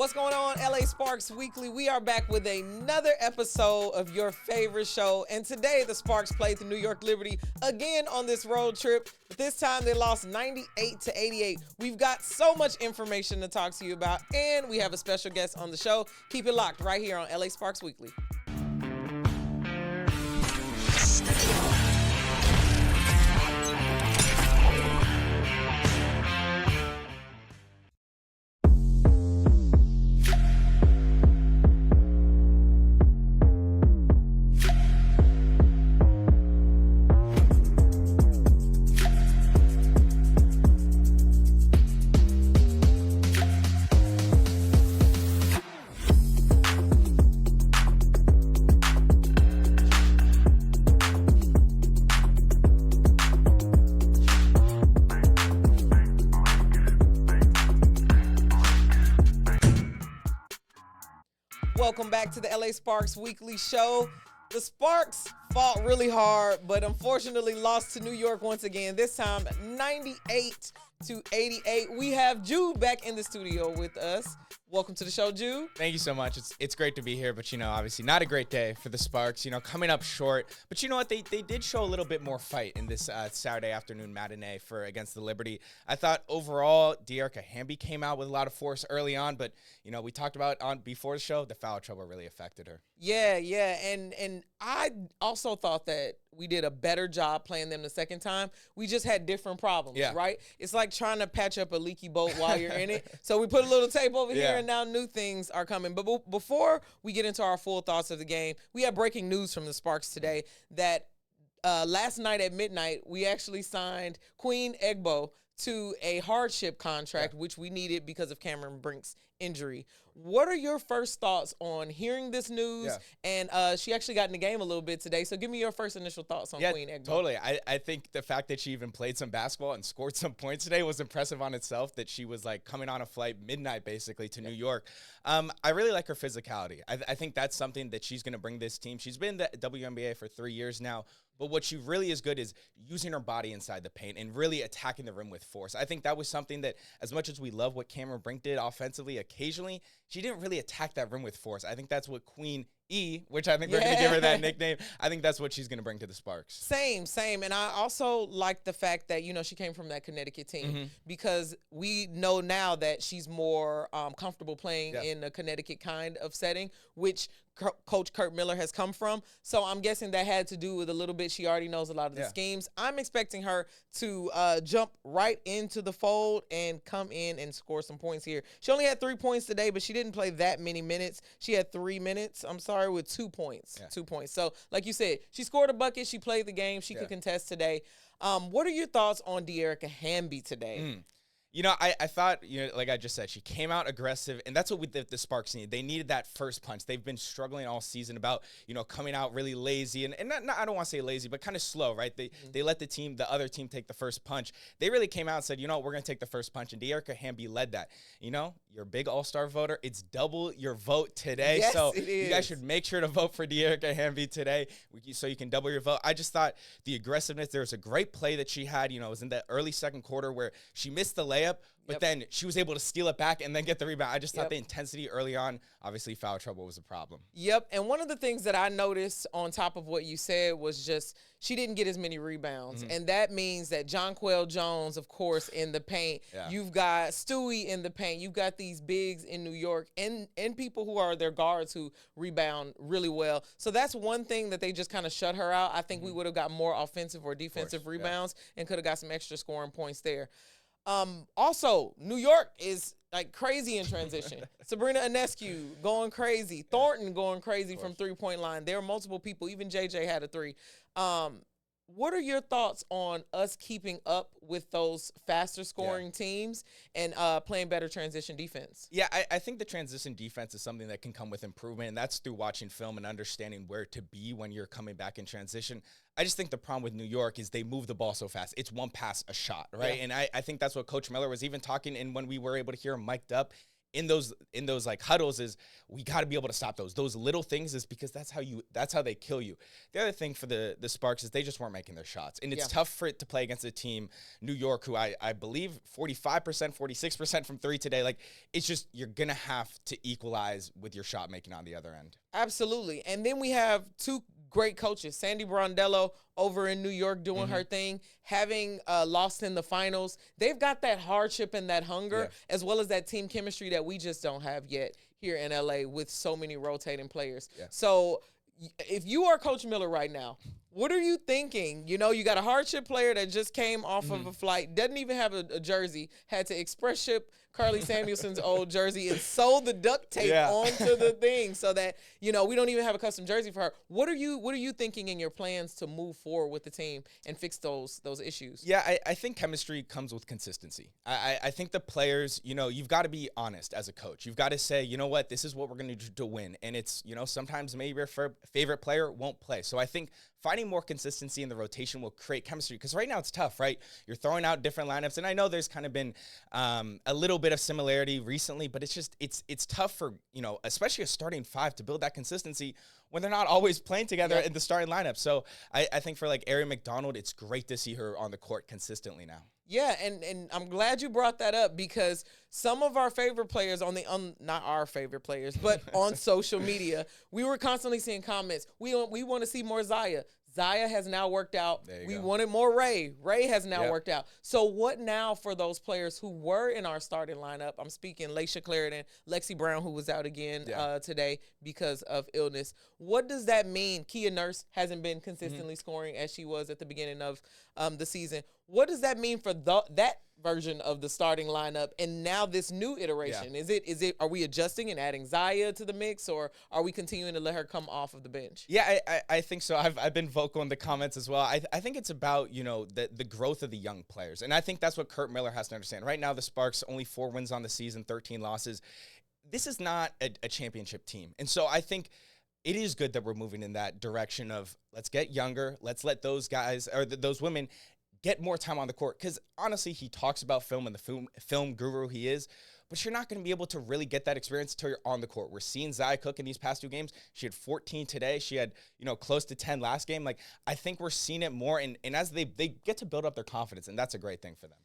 What's going on, LA Sparks Weekly? We are back with another episode of your favorite show. And today, the Sparks played the New York Liberty again on this road trip. But this time, they lost 98-88. We've got so much information to talk to you about, and we have a special guest on the show. Keep it locked right here on LA Sparks Weekly. Welcome back to the LA Sparks Weekly Show. The Sparks fought really hard, but unfortunately lost to New York once again. This time, 98-88. We have Jude back in the studio with us. Welcome to the show, Jude. Thank you so much. It's great to be here, but, obviously not a great day for the Sparks, coming up short. But you know what? They did show a little bit more fight in this Saturday afternoon matinee against the Liberty. I thought overall, Dearica Hamby came out with a lot of force early on, but, we talked about before the show, the foul trouble really affected her. Yeah. And I also thought that we did a better job playing them the second time. We just had different problems, right? It's like trying to patch up a leaky boat while you're in it. So we put a little tape over here, and now new things are coming. But before we get into our full thoughts of the game, we have breaking news from the Sparks today that last night at midnight, we actually signed Queen Egbo to a hardship contract, which we needed because of Cameron Brink's injury. What are your first thoughts on hearing this news? And she actually got in the game a little bit today. So give me your first initial thoughts on Queen Egbo. Totally. I think the fact that she even played some basketball and scored some points today was impressive on itself, that she was like coming on a flight midnight basically to New York. I really like her physicality. I think that's something that she's going to bring this team. She's been in the WNBA for 3 years now. But what she really is good is using her body inside the paint and really attacking the rim with force. I think that was something that, as much as we love what Cameron Brink did offensively occasionally, she didn't really attack that rim with force. I think that's what Queen E, which I think we're going to give her that nickname, I think that's what she's going to bring to the Sparks. Same. And I also like the fact that, she came from that Connecticut team because we know now that she's more comfortable playing in a Connecticut kind of setting, which Coach Curt Miller has come from. So I'm guessing that had to do with a little bit. She already knows a lot of the schemes. I'm expecting her to jump right into the fold and come in and score some points here. She only had 3 points today, but she didn't play that many minutes. She had 3 minutes, with 2 points. 2 points. So like you said, she scored a bucket. She played the game. She could contest today. What are your thoughts on Dearica Hamby today? I thought, like I just said, she came out aggressive, and that's what the Sparks needed. They needed that first punch. They've been struggling all season about, coming out really lazy, and not I don't want to say lazy, but kind of slow, right? They let the other team take the first punch. They really came out and said, we're going to take the first punch, and Dearica Hamby led that. You're a big all-star voter. It's double your vote today. Yes, so it is. You guys should make sure to vote for Dearica Hamby today so you can double your vote. I just thought the aggressiveness, there was a great play that she had, it was in the early second quarter where she missed the layup, but then she was able to steal it back and then get the rebound. I just thought the intensity early on, obviously foul trouble was a problem. And one of the things that I noticed on top of what you said was just she didn't get as many rebounds. And that means that Jonquel Jones, of course, in the paint. You've got Stewie in the paint. You've got these bigs in New York and people who are their guards who rebound really well. So that's one thing that they just kind of shut her out. I think we would have got more offensive or defensive rebounds and could have got some extra scoring points there. Also, New York is like crazy in transition. Sabrina Ionescu going crazy. Thornton going crazy from three-point line. There are multiple people. Even JJ had a three. What are your thoughts on us keeping up with those faster scoring teams and playing better transition defense? Yeah, I think the transition defense is something that can come with improvement, and that's through watching film and understanding where to be when you're coming back in transition. I just think the problem with New York is they move the ball so fast. It's one pass, a shot, right? And I think that's what Coach Miller was even talking, and when we were able to hear him mic'd up, in those like huddles is we got to be able to stop those little things, is because that's how they kill you. The other thing for the Sparks is they just weren't making their shots, and it's tough for it to play against a team, New York, who I believe 45%, 46% from three today. Like, it's just, you're gonna have to equalize with your shot making on the other end. Absolutely. And then we have two great coaches, Sandy Brondello over in New York doing her thing, having lost in the finals. They've got that hardship and that hunger, as well as that team chemistry that we just don't have yet here in LA with so many rotating players. So if you are Coach Miller right now, what are you thinking? You know, you got a hardship player that just came off of a flight, doesn't even have a jersey, had to express ship Carly Samuelson's old jersey and sew the duct tape onto the thing so that, you know, we don't even have a custom jersey for her. What are you thinking in your plans to move forward with the team and fix those issues? Yeah, I think chemistry comes with consistency. I think the players, you know, you've got to be honest as a coach. You've got to say, you know what, this is what we're going to do to win. And it's, you know, sometimes maybe your favorite player won't play. So I think finding more consistency in the rotation will create chemistry, because right now it's tough, right? You're throwing out different lineups, and I know there's kind of been a little bit of similarity recently, but it's just it's tough for, you know, especially a starting five to build that consistency when they're not always playing together in the starting lineup. So I think for like Ari McDonald, it's great to see her on the court consistently now. Yeah, and I'm glad you brought that up, because some of our favorite players not our favorite players, but on social media, we were constantly seeing comments. We want to see more Zaya. Zaya has now worked out. We wanted more Ray. Ray has now worked out. So what now for those players who were in our starting lineup? I'm speaking Laisha Clarendon, Lexi Brown, who was out again today because of illness. What does that mean? Kia Nurse hasn't been consistently scoring as she was at the beginning of the season. What does that mean for that version of the starting lineup and now this new iteration? Are we adjusting and adding Zaya to the mix, or are we continuing to let her come off of the bench? Yeah, I think so. I've been vocal in the comments as well. I think it's about, you know, the growth of the young players, and I think that's what Curt Miller has to understand. Right now, the Sparks only 4 wins on the season, 13 losses. This is not a championship team, and so I think it is good that we're moving in that direction of let's get younger, let's let those guys or those women get more time on the court, because honestly, he talks about film and the film guru he is, but you're not going to be able to really get that experience until you're on the court. We're seeing Zaya cook in these past 2 games. She had 14 today. She had, you know, close to 10 last game. Like, I think we're seeing it more, and as they get to build up their confidence, and that's a great thing for them.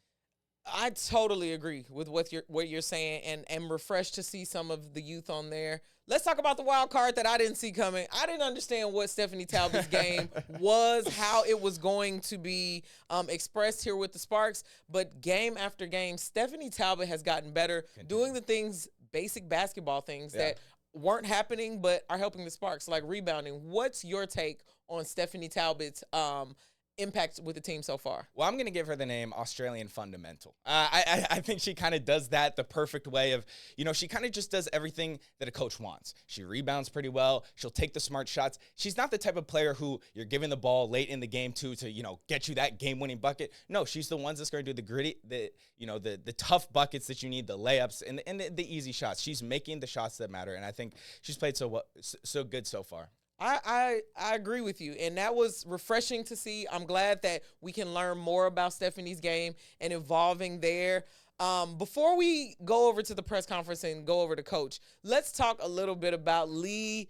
I totally agree with what you're saying, and am refreshed to see some of the youth on there. Let's talk about the wild card that I didn't see coming. I didn't understand what Stephanie Talbot's game was, how it was going to be expressed here with the Sparks. But game after game, Stephanie Talbot has gotten better, doing the things, basic basketball things that weren't happening but are helping the Sparks, like rebounding. What's your take on Stephanie Talbot's impact with the team so far? Well, I'm going to give her the name Australian Fundamental. I think she kind of does that the perfect way of, you know, she kind of just does everything that a coach wants. She rebounds pretty well. She'll take the smart shots. She's not the type of player who you're giving the ball late in the game to, you know, get you that game-winning bucket. No, she's the ones that's going to do the gritty, the tough buckets that you need, the layups, and the easy shots. She's making the shots that matter, and I think she's played so good so far. I agree with you, and that was refreshing to see. I'm glad that we can learn more about Stephanie's game and evolving there. Before we go over to the press conference and go over to Coach, let's talk a little bit about Lee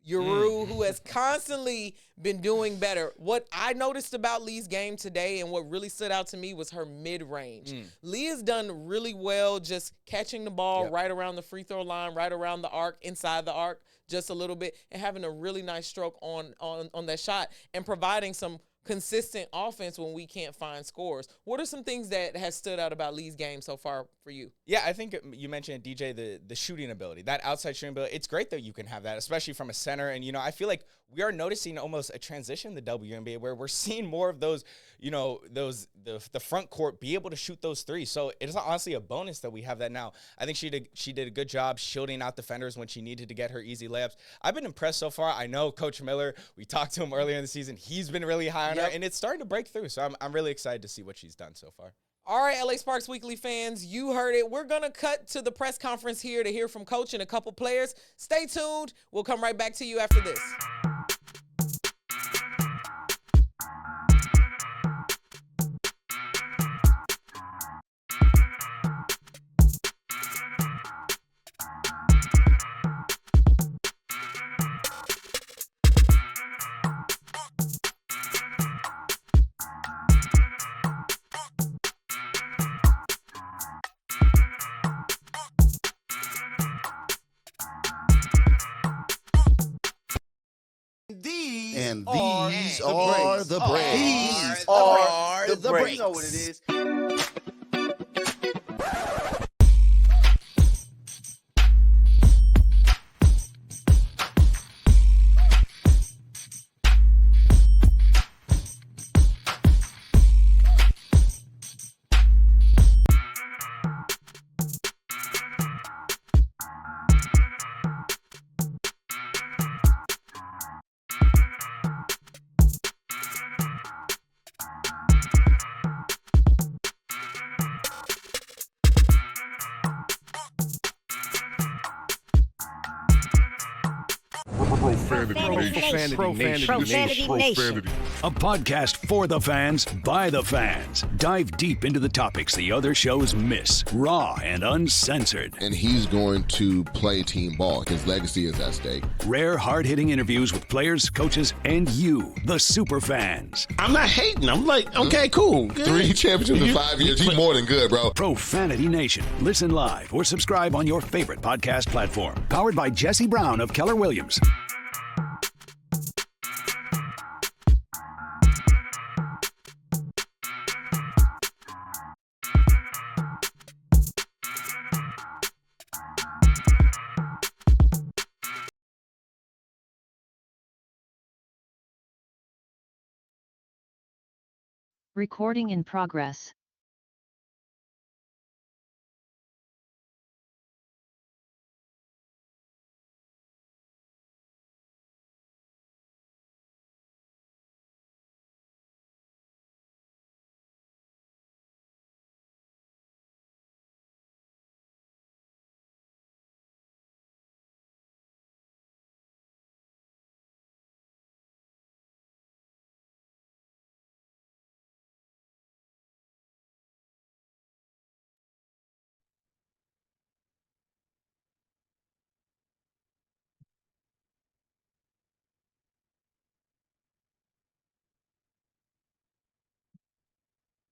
Yuru, who has constantly been doing better. What I noticed about Lee's game today and what really stood out to me was her mid-range. Lee has done really well just catching the ball right around the free throw line, right around the arc, inside the arc, just a little bit, and having a really nice stroke on that shot and providing some consistent offense when we can't find scores. What are some things that has stood out about Lee's game so far for you? Yeah, I think you mentioned, DJ, the shooting ability, that outside shooting ability. It's great that you can have that, especially from a center. And, you know, I feel like we are noticing almost a transition in the WNBA where we're seeing more of those, you know, the front court be able to shoot those threes. So it is honestly a bonus that we have that now. I think she did a good job shielding out defenders when she needed to get her easy layups. I've been impressed so far. I know Coach Miller, we talked to him earlier in the season. He's been really high on her, and it's starting to break through. So I'm really excited to see what she's done so far. All right, LA Sparks Weekly fans, you heard it. We're going to cut to the press conference here to hear from Coach and a couple players. Stay tuned. We'll come right back to you after this. These are the breaks. These are the breaks. You know what it is. Profanity Nation. A podcast for the fans, by the fans. Dive deep into the topics the other shows miss. Raw and uncensored. And he's going to play team ball. His legacy is at stake. Rare, hard-hitting interviews with players, coaches, and you, the super fans. I'm not hating. I'm like, okay, cool. Good. 3 championships in 5 years. He's more than good, bro. Profanity Nation. Listen live or subscribe on your favorite podcast platform. Powered by Jesse Brown of Keller Williams. Recording in progress.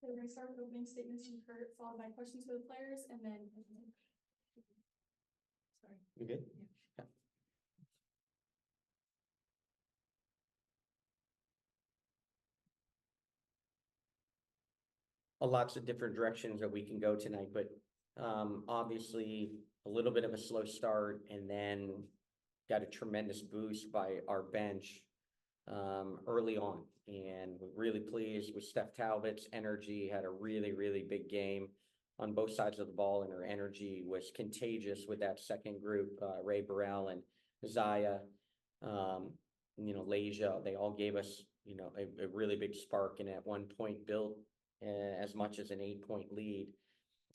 We're going to start with opening statements from Curt, followed by questions for the players, and then. Sorry. You good? Yeah. Lots of different directions that we can go tonight, but obviously a little bit of a slow start, and then got a tremendous boost by our bench early on, and we're really pleased with Steph Talbot's energy. Had a really big game on both sides of the ball, and her energy was contagious with that second group. Ray Burrell and Zaya, Leja, they all gave us a really big spark, and at one point built as much as an 8-point lead.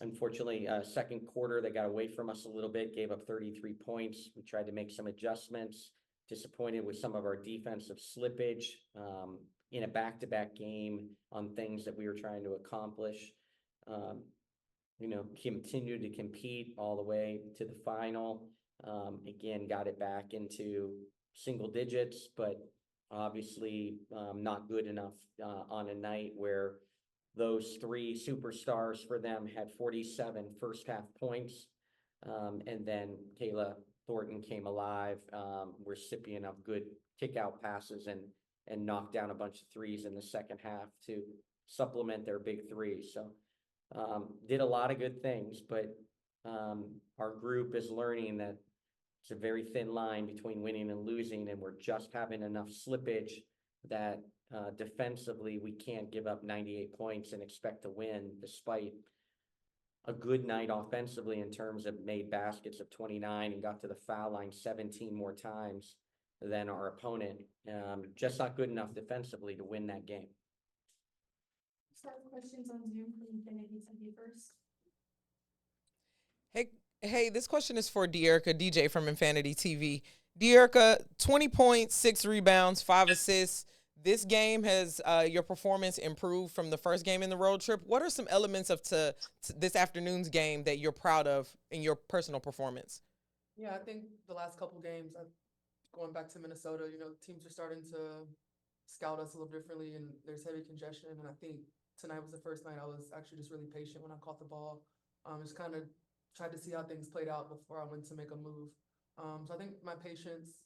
Unfortunately, second quarter, they got away from us a little bit, gave up 33 points. We tried to make some adjustments. Disappointed with some of our defensive slippage in a back-to-back game on things that we were trying to accomplish. Continued to compete all the way to the final. Again, got it back into single digits, but obviously not good enough on a night where those 3 superstars for them had 47 first half points. And then Kayla Thornton came alive, recipient of good kick out passes and knocked down a bunch of threes in the second half to supplement their big 3. So did a lot of good things, but our group is learning that it's a very thin line between winning and losing, and we're just having enough slippage that defensively we can't give up 98 points and expect to win, despite a good night offensively in terms of made baskets of 29 and got to the foul line 17 more times than our opponent. Just not good enough defensively to win that game. Start with questions on Zoom from Infinity TV first. Hey, this question is for Dearica, DJ from Infanity TV. Dearica, 20 points, 6 rebounds, 5 assists. This game has your performance improved from the first game in the road trip. What are some elements of to this afternoon's game that you're proud of in your personal performance? Yeah, I think the last couple games, going back to Minnesota, teams are starting to scout us a little differently, and there's heavy congestion. And I think tonight was the first night I was actually just really patient when I caught the ball. Just kind of tried to see how things played out before I went to make a move. So I think my patience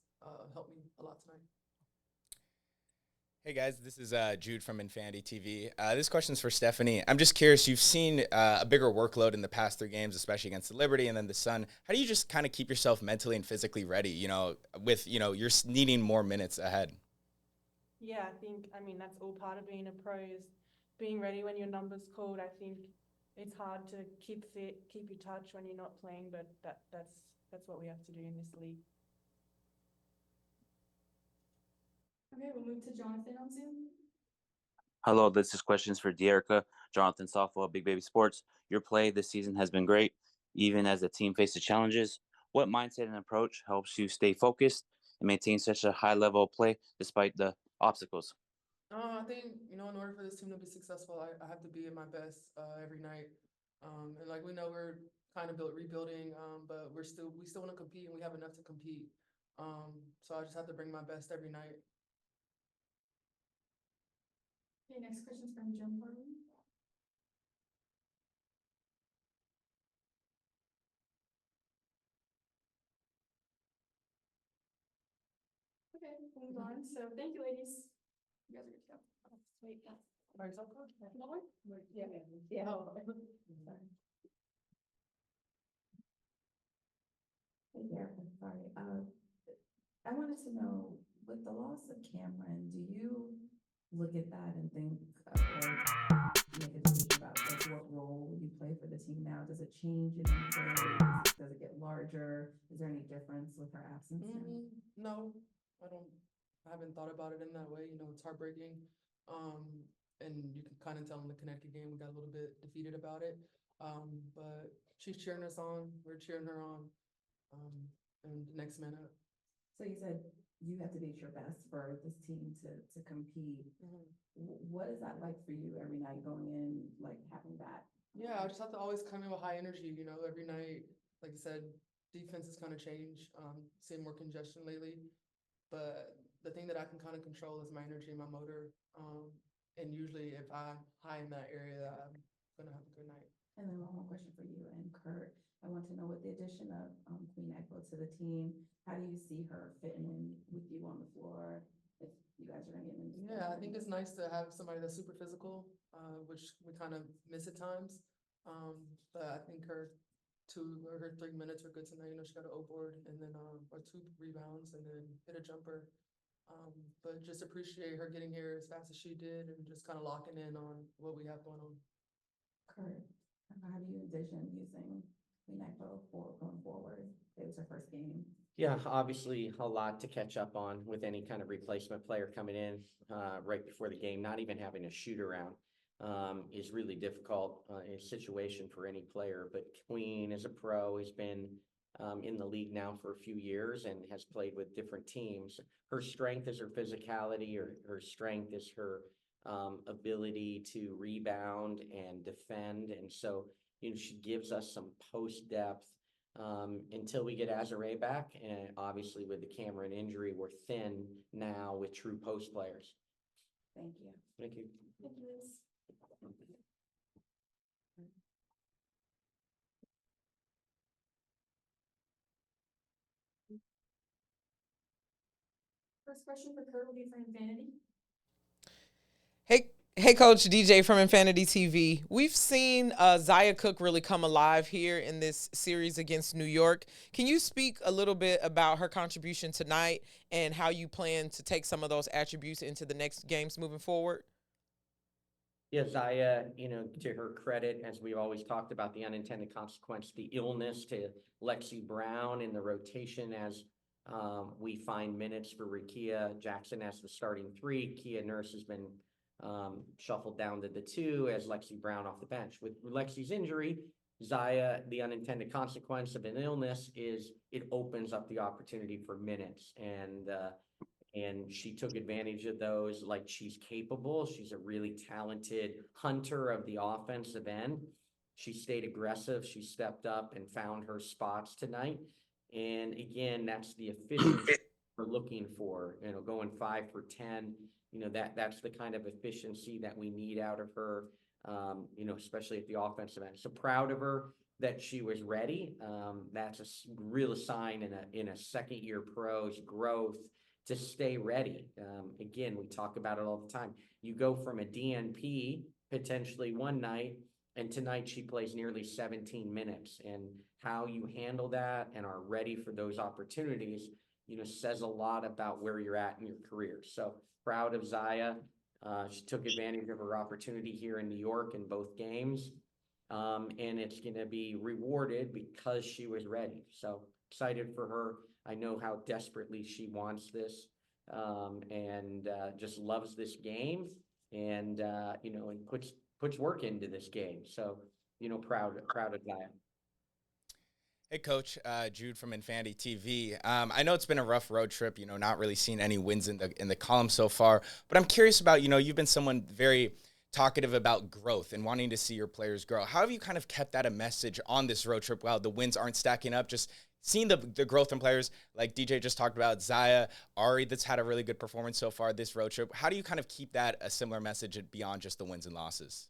helped me a lot tonight. Hey guys, this is Jude from Infanity TV. This question's for Stephanie. I'm just curious, you've seen a bigger workload in the past 3 games, especially against the Liberty and then the Sun. How do you just kind of keep yourself mentally and physically ready, with, you're needing more minutes ahead? Yeah, I mean, that's all part of being a pro is being ready when your number's called. I think it's hard to keep fit, keep your touch when you're not playing, but that's what we have to do in this league. Okay, we'll move to Jonathan on Zoom. Hello, this is questions for Dearica, Jonathan Softball, Big Baby Sports. Your play this season has been great, even as the team faces challenges. What mindset and approach helps you stay focused and maintain such a high level of play despite the obstacles? I think, in order for this team to be successful, I have to be at my best every night. And like we know we're kind of rebuilding, but we still want to compete and we have enough to compete. So I just have to bring my best every night. Okay, next question's from Jim Harlan. Okay, we'll move on. So thank you, ladies. You guys are good to go. Wait, yeah. No one? Yeah. Yeah. Oh. Sorry. Hey there, I'm sorry. I wanted to know, with the loss of Cameron, do you look at that and think, or make a decision about like what role you play for the team now? Does it change in any way? Does it get larger? Is there any difference with her absence now? No, I haven't thought about it in that way. It's heartbreaking. And you can kind of tell in the Connecticut game, we got a little bit defeated about it. But she's cheering us on. We're cheering her on. And next man up. So you said you have to be at your best for this team to compete. What is that like for you every night going in, like having that? Yeah, I just have to always come in with high energy, every night. Like I said, defense has kind of changed. Seeing more congestion lately. But the thing that I can kind of control is my energy and my motor. And usually if I'm high in that area, I'm gonna have a good night. And then one more question for you and Curt. I want to know, with the addition of Queen Egbo to the team, how do you see her fitting in with you on the floor if you guys are gonna get into? Yeah, I think it's nice to have somebody that's super physical, which we kind of miss at times. But I think her 3 minutes are good tonight. She got an O-board and then or 2 rebounds and then hit a jumper. But just appreciate her getting here as fast as she did and just kind of locking in on what we have going on. Curt, how do you envision using Queen Egbo going forward? It was her first game. Yeah, obviously a lot to catch up on with any kind of replacement player coming in right before the game. Not even having a shoot around is really difficult in situation for any player. But Queen, as a pro, has been in the league now for a few years and has played with different teams. Her strength is her physicality, or her strength is her ability to rebound and defend. And so, she gives us some post depth until we get Azare back. And obviously with the Cameron injury, we're thin now with true post players. Thank you. Thank you. Thank you, Liz. First question for Curt will be from Infanity. Hey, Coach DJ from Infanity TV. We've seen Zia Cooke really come alive here in this series against New York. Can you speak a little bit about her contribution tonight and how you plan to take some of those attributes into the next games moving forward? Yeah, Zia, to her credit, as we've always talked about, the unintended consequence, the illness to Lexi Brown in the rotation as we find minutes for Rikia Jackson as the starting 3. Kia Nurse has been shuffled down to the 2 as Lexi Brown off the bench. With Lexi's injury, Zia, the unintended consequence of an illness is it opens up the opportunity for minutes. And she took advantage of those like she's capable. She's a really talented hunter of the offensive end. She stayed aggressive. She stepped up and found her spots tonight. And again, that's the efficiency we're looking for, going 5 for 10. That's the kind of efficiency that we need out of her, especially at the offensive end. So proud of her that she was ready. That's a real sign in a second-year pro's growth to stay ready. Again, we talk about it all the time. You go from a DNP potentially one night, and tonight she plays nearly 17 minutes. And how you handle that and are ready for those opportunities, says a lot about where you're at in your career. So proud of Zaya. She took advantage of her opportunity here in New York in both games. And it's going to be rewarded because she was ready. So excited for her. I know how desperately she wants this, and just loves this game, and and puts work into this game. So proud of Zaya. Hey, Coach, Jude from Infanity TV. I know it's been a rough road trip, not really seeing any wins in the column so far, but I'm curious about, you've been someone very talkative about growth and wanting to see your players grow. How have you kind of kept that a message on this road trip while the wins aren't stacking up? Just seeing the growth in players like DJ just talked about, Zaya, Ari, that's had a really good performance so far this road trip. How do you kind of keep that a similar message beyond just the wins and losses?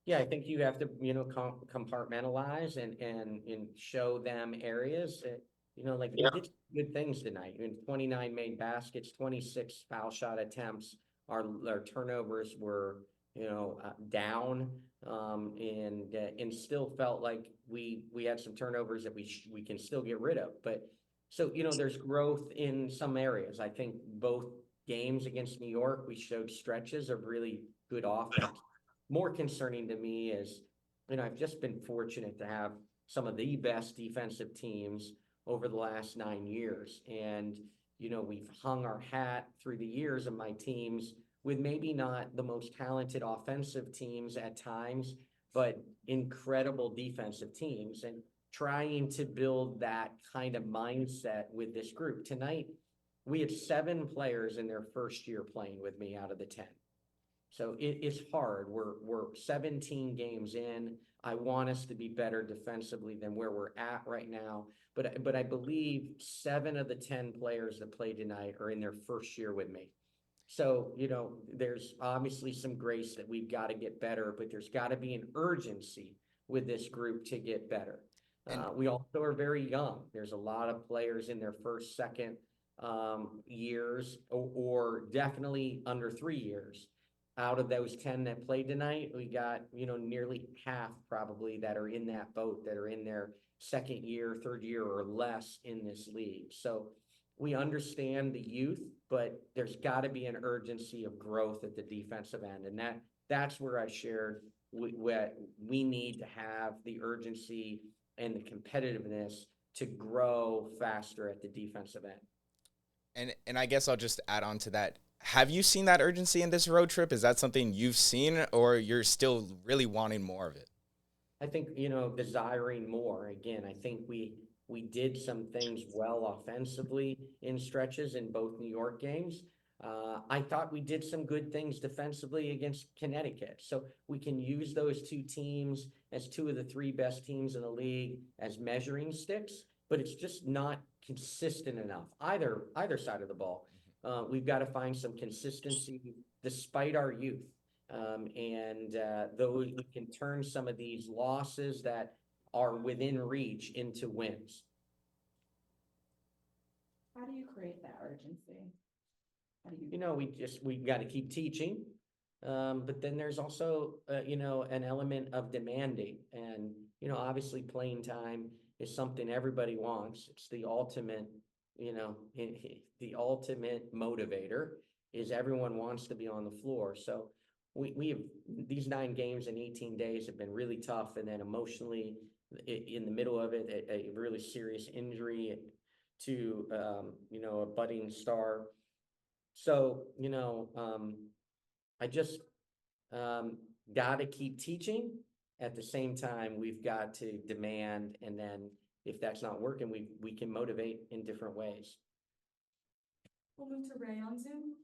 Yeah, I think you have to, compartmentalize and show them areas that, we did good things tonight. 29 made baskets, 26 foul shot attempts. Our turnovers were, down, and still felt like we had some turnovers that we can still get rid of. But so, there's growth in some areas. I think both games against New York, we showed stretches of really good offense. More concerning to me is, I've just been fortunate to have some of the best defensive teams over the last 9 years. And, we've hung our hat through the years of my teams with maybe not the most talented offensive teams at times, but incredible defensive teams, and trying to build that kind of mindset with this group. Tonight, we had 7 players in their first year playing with me out of the 10. So it's hard. We're 17 games in. I want us to be better defensively than where we're at right now. But I believe 7 of the 10 players that played tonight are in their first year with me. So, there's obviously some grace that we've got to get better, but there's got to be an urgency with this group to get better. We also are very young. There's a lot of players in their first, second years, or definitely under 3 years. Out of those 10 that played tonight, we got, nearly half probably that are in that boat, that are in their second year, third year or less in this league. So we understand the youth, but there's got to be an urgency of growth at the defensive end. And that's where I shared what we need to have the urgency and the competitiveness to grow faster at the defensive end. And I guess I'll just add on to that. Have you seen that urgency in this road trip? Is that something you've seen, or you're still really wanting more of it? I think, desiring more. Again, I think we did some things well offensively in stretches in both New York games. I thought we did some good things defensively against Connecticut. So we can use those 2 teams as 2 of the 3 best teams in the league as measuring sticks, but it's just not consistent enough, either side of the ball. We've got to find some consistency despite our youth. Though we can turn some of these losses that are within reach into wins. How do you create that urgency? We've got to keep teaching. But then there's also, an element of demanding, and, obviously playing time is something everybody wants. It's the ultimate, the ultimate motivator is everyone wants to be on the floor. So we have these 9 games in 18 days have been really tough. And then emotionally in the middle of it, a really serious injury to, a budding star. So, I just got to keep teaching. At the same time, we've got to demand, and then if that's not working, we can motivate in different ways. We'll move to Ray on Zoom.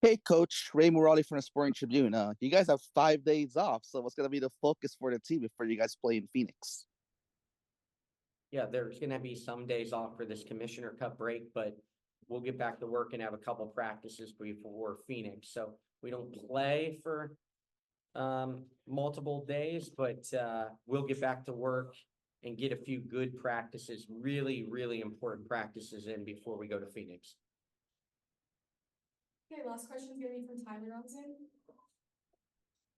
Hey, Coach. Ray Morali from the Sporting Tribune. You guys have 5 days off, so what's going to be the focus for the team before you guys play in Phoenix? Yeah, there's going to be some days off for this Commissioner Cup break, but we'll get back to work and have a couple practices before Phoenix. So we don't play for multiple days, but we'll get back to work and get a few good practices, really, really important practices in before we go to Phoenix. Okay, last question is going to be from Tyler on Zoom.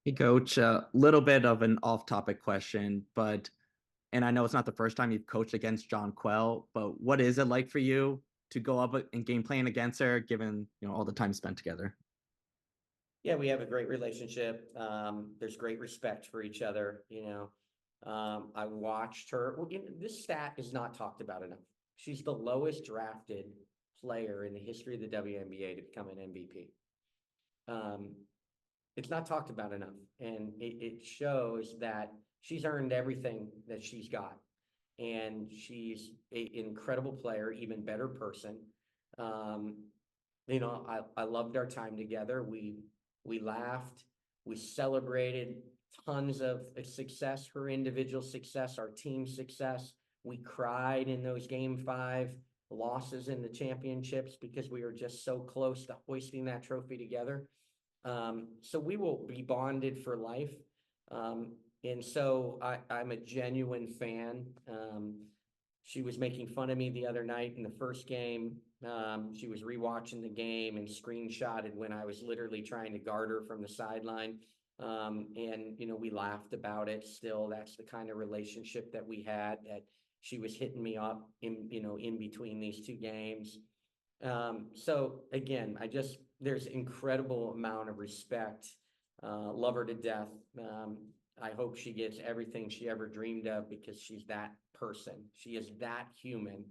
Hey, Coach, a little bit of an off-topic question, and I know it's not the first time you've coached against Jonquel, but what is it like for you to go up and game plan against her, given all the time spent together? Yeah, we have a great relationship. There's great respect for each other. I watched her. Well, this stat is not talked about enough. She's the lowest drafted player in the history of the WNBA to become an MVP. It's not talked about enough, and it shows that she's earned everything that she's got, and she's an incredible player, even better person. I loved our time together. We laughed, we celebrated tons of success, her individual success, our team success. We cried in those Game 5 losses in the championships because we were just so close to hoisting that trophy together. So we will be bonded for life. And so I'm a genuine fan. She was making fun of me the other night in the first game. She was rewatching the game and screenshotted when I was literally trying to guard her from the sideline. And we laughed about it. Still, that's the kind of relationship that we had, that she was hitting me up in between these two games. So again, there's incredible amount of respect, love her to death. I hope she gets everything she ever dreamed of, because she's that person. She is that human.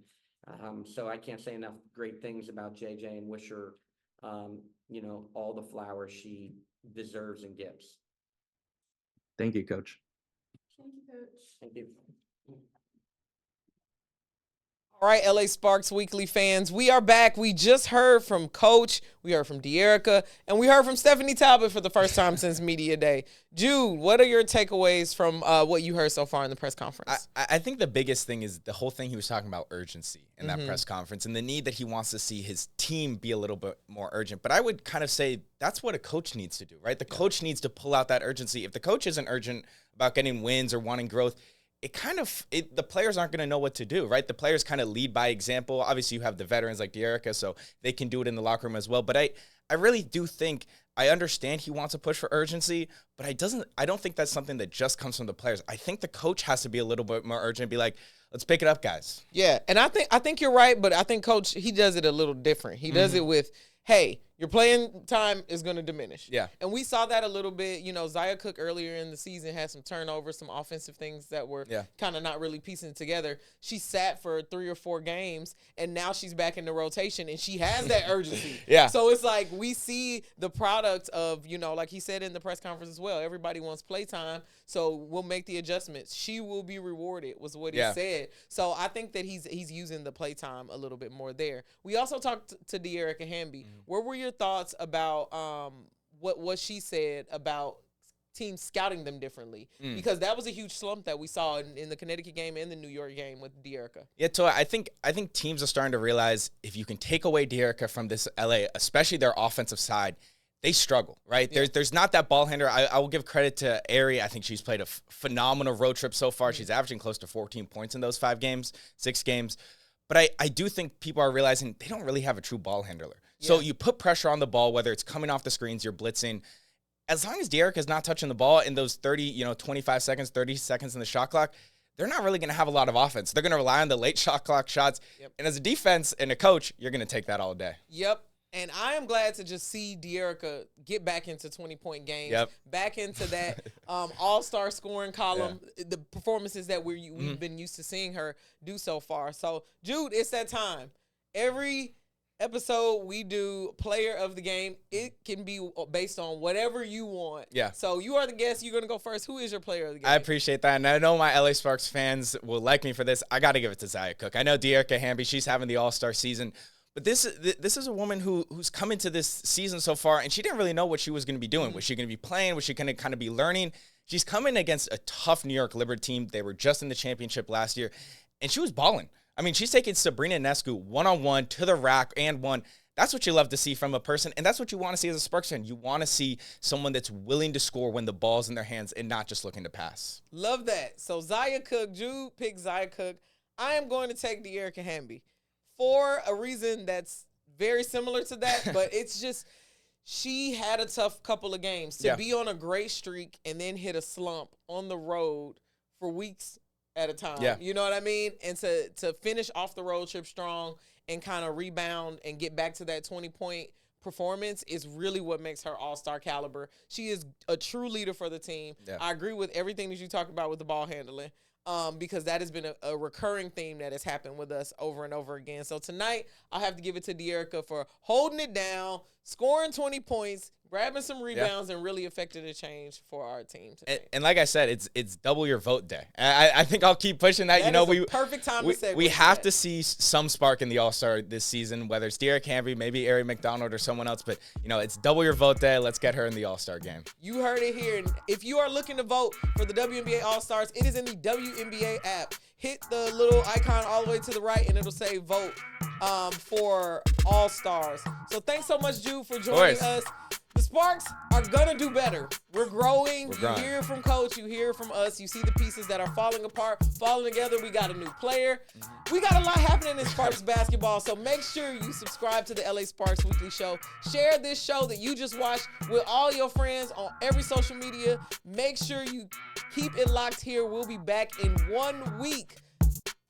So I can't say enough great things about JJ, and wish her, all the flowers she deserves and gets. Thank you, Coach. Thank you, Coach. Thank you. All right, LA Sparks Weekly fans, we are back. We just heard from Coach, we heard from Dearica, and we heard from Stephanie Talbot for the first time since Media Day. Jude, what are your takeaways from what you heard so far in the press conference? I think the biggest thing is the whole thing he was talking about, urgency in that press conference, and the need that he wants to see his team be a little bit more urgent. But I would kind of say that's what a coach needs to do, right? The coach needs to pull out that urgency. If the coach isn't urgent about getting wins or wanting growth, the players aren't going to know what to do, right? The players kind of lead by example. Obviously, you have the veterans like Dearica, so they can do it in the locker room as well. But I really do think, I understand he wants to push for urgency, but I don't think that's something that just comes from the players. I think the coach has to be a little bit more urgent, be like, let's pick it up, guys. Yeah, and I think you're right, but I think Coach, he does it a little different. He does it with, hey, your playing time is going to diminish. Yeah. And we saw that a little bit. Zia Cook earlier in the season had some turnovers, some offensive things that were kind of not really piecing together. She sat for 3 or 4 games, and now she's back in the rotation, and she has that urgency. Yeah. So it's like we see the product of, like he said in the press conference as well, everybody wants playtime, so we'll make the adjustments. She will be rewarded, was what he said. So I think that he's using the playtime a little bit more there. We also talked to Dearica Hamby. What were your thoughts about what she said about teams scouting them differently? Because that was a huge slump that we saw in the Connecticut game and the New York game with Dearica. Yeah, so I think teams are starting to realize if you can take away Dearica from this LA, especially their offensive side, they struggle, right? Yeah. There's not that ball handler. I will give credit to Ari. I think she's played a phenomenal road trip so far. She's averaging close to 14 points in those 6 games. But I do think people are realizing they don't really have a true ball handler. Yeah. So you put pressure on the ball, whether it's coming off the screens, you're blitzing. As long as Dearica is not touching the ball in those 25 seconds, 30 seconds in the shot clock, they're not really going to have a lot of offense. They're going to rely on the late shot clock shots. Yep. And as a defense and a coach, you're going to take that all day. Yep. And I am glad to just see Dearica get back into 20-point games, back into that all-star scoring column, the performances that we've been used to seeing her do so far. So, Jude, it's that time. Every episode we do player of the game. It can be based on whatever you want. Yeah. So you are the guest. You're going to go first. Who is your player of the game? I appreciate that. And I know my LA Sparks fans will like me for this. I got to give it to Zia Cook. I know Dearica Hamby, she's having the all-star season. But this is a woman who's come into this season so far, and she didn't really know what she was going to be doing. Was she going to be playing? Was she going to kind of be learning? She's coming against a tough New York Liberty team. They were just in the championship last year, and she was balling. I mean, she's taking Sabrina Ionescu one-on-one to the rack and won. That's what you love to see from a person, and that's what you want to see as a Sparks fan. You want to see someone that's willing to score when the ball's in their hands and not just looking to pass. Love that. So Zaya Cook, Jude picked Zaya Cook. I am going to take Dearica Hamby for a reason that's very similar to that, but it's just she had a tough couple of games. To be on a great streak and then hit a slump on the road for weeks at a time. Yeah. You know what I mean? And to finish off the road trip strong and kind of rebound and get back to that 20-point performance is really what makes her all-star caliber. She is a true leader for the team. Yeah. I agree with everything that you talked about with the ball handling, because that has been a recurring theme that has happened with us over and over again. So tonight, I'll have to give it to Dearica for holding it down, scoring 20 points, grabbing some rebounds, and really affecting the change for our team today. And like I said, it's double your vote day. I think I'll keep pushing that. That is a perfect time to segue we have that. to see some spark in the All-Star this season, whether it's Dearica Hamby, maybe Ari McDonald, or someone else. But, it's double your vote day. Let's get her in the All-Star game. You heard it here. And if you are looking to vote for the WNBA All-Stars, it is in the WNBA app. Hit the little icon all the way to the right, and it'll say vote for All-Stars. So thanks so much, Jude, for joining us. The Sparks are going to do better. We're growing. You hear from Coach. You hear from us. You see the pieces that are falling apart, falling together. We got a new player. We got a lot happening in Sparks basketball, so make sure you subscribe to the LA Sparks Weekly Show. Share this show that you just watched with all your friends on every social media. Make sure you keep it locked here. We'll be back in 1 week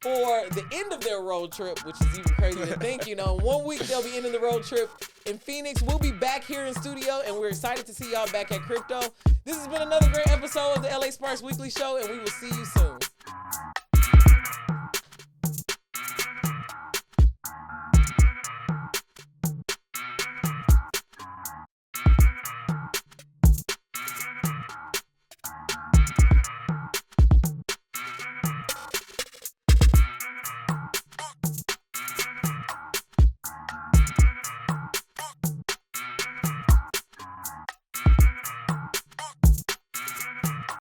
for the end of their road trip, which is even crazy to think. 1 week they'll be ending the road trip in Phoenix. We'll be back here in studio, and we're excited to see y'all back at Crypto. This has been another great episode of the LA Sparks Weekly Show, and we will see you soon.